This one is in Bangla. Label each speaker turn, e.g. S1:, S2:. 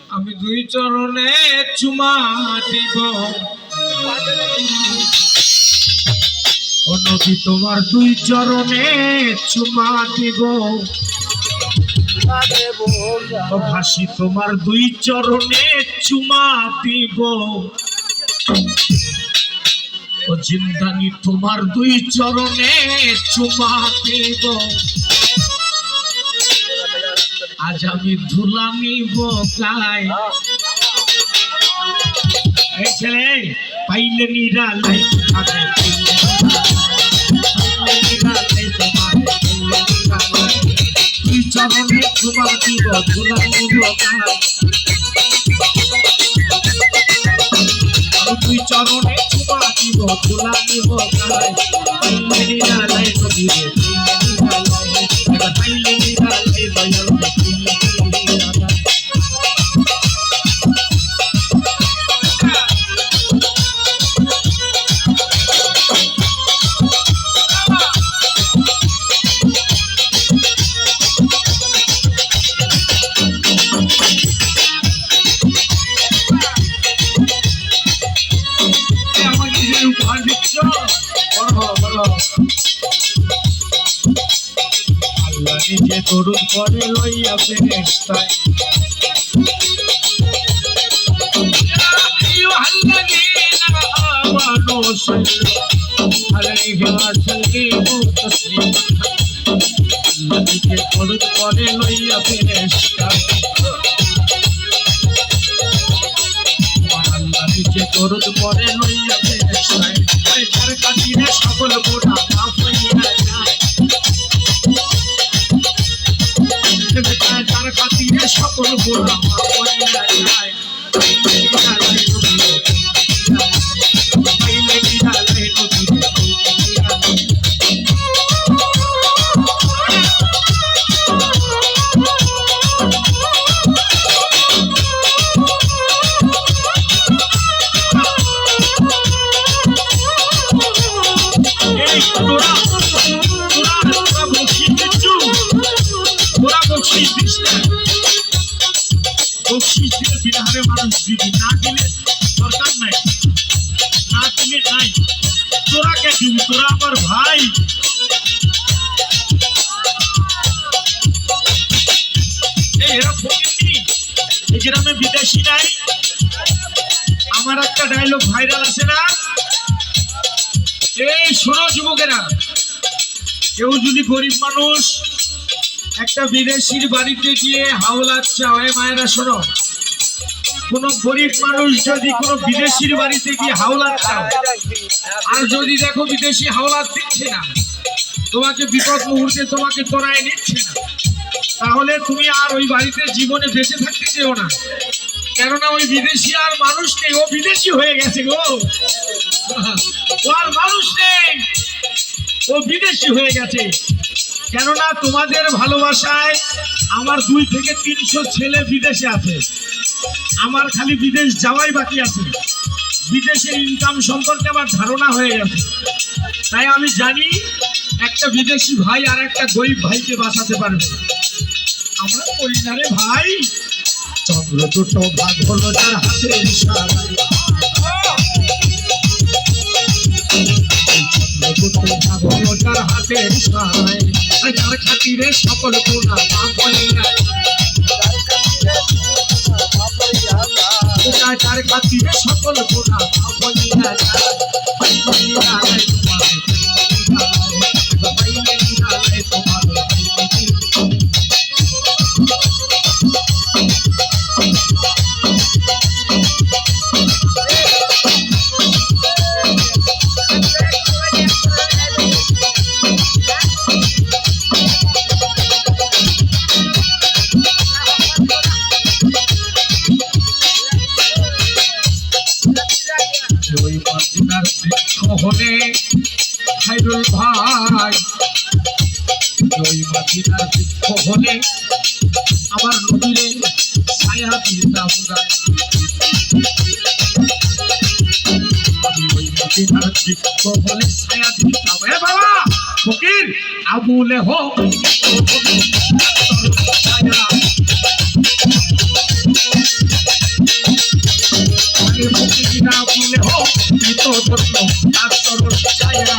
S1: আমি দুই চরণে চুমা দিব ও নবী তোমার দুই চরণে চুমা দিব ও ভাসি তোমার দুই চরণে চুমা দিব ও জিন্দানি তোমার দুই চরণে চুমা দিব আজ আমি ধুলা নিব গায় এই ছেলে পাইলে নিরালাই থাকে দুই চরণে চুমা দিব ধুলা নিব গায় দুই চরণে চুমা দিব ধুলা নিব গায় পাইলে নিরালাই নবীরে পাইলে নিরালাই দয়াল আল্লাহ নিজে দরুদ পড়ে লইয়া ফেরেশতায় আল্লাহ নিজে দরুদ পড়ে লইয়া ফেরেশতায় আল্লাহ নিজে দরুদ পড়ে লইয়া ফেরেশতায় তার কাছে সকল গোটা মাফ হইয়া যায় তার খাতিরে সকল গোটা মাফ হইয়া যায় বিহারে মানুষ দিবি না দিলে দরকার নাই না দিলে নাই তোরা কে দিবি তোরা আমার ভাই এরা ফকির এই গ্রামে বিদেশি নাই আমার একটা ডায়লগ ভাইরাল আছে না এই শোনো যুবকেরা কেউ যদি গরিব মানুষ একটা বিদেশির বাড়িতে গিয়ে হাওলাত চায় মায়েরা শোনো কোন গরিব মানুষ যদি কোনো বিদেশির বাড়িতে গিয়ে হাওলাত চায় আর যদি দেখো বিদেশি হাওলাত দিচ্ছে না তোমাকে বিপদ মুহূর্তে তোমাকে তোরায় নিচ্ছে না তাহলে তুমি আর ওই বাড়িতে জীবনে বেঁচে থাকতে চেও না কেননা ওই বিদেশি আর মানুষ নেই ও বিদেশি হয়ে গেছে গো ও আর মানুষ নেই ও বিদেশি হয়ে গেছে কেননা তোমাদের ভালোবাসায় আমার 2 থেকে 300 ছেলে বিদেশে আছে আমার খালি বিদেশ যাওয়াই বাকি আছে বিদেশের ইনকাম সম্পর্কে আমার ধারণা হয়ে গেছে তাই আমি জানি একটা বিদেশি ভাই আর একটা গরিব ভাইকে বাঁচাতে পারবে আমার পরিবারে ভাই চন্দ্র দুটো ভাগ হলো তার হাতে তার হাতের সায় যার খাতিরে সকল গুণা মাফ হইয়া তার খাতিরে সকল গুণা মাফ হইয়া হলে খাইরুল ভাই ওই মদিনার বৃক্ষ হলে আমার নবীরে ছায়া দিতাম ওই মদিনার বৃক্ষ হলে ছায়া দিতাম এ বাবা ফকির আবুলে হো ফকির আবুলে হো তো ধন্য তার চরণ ছায়া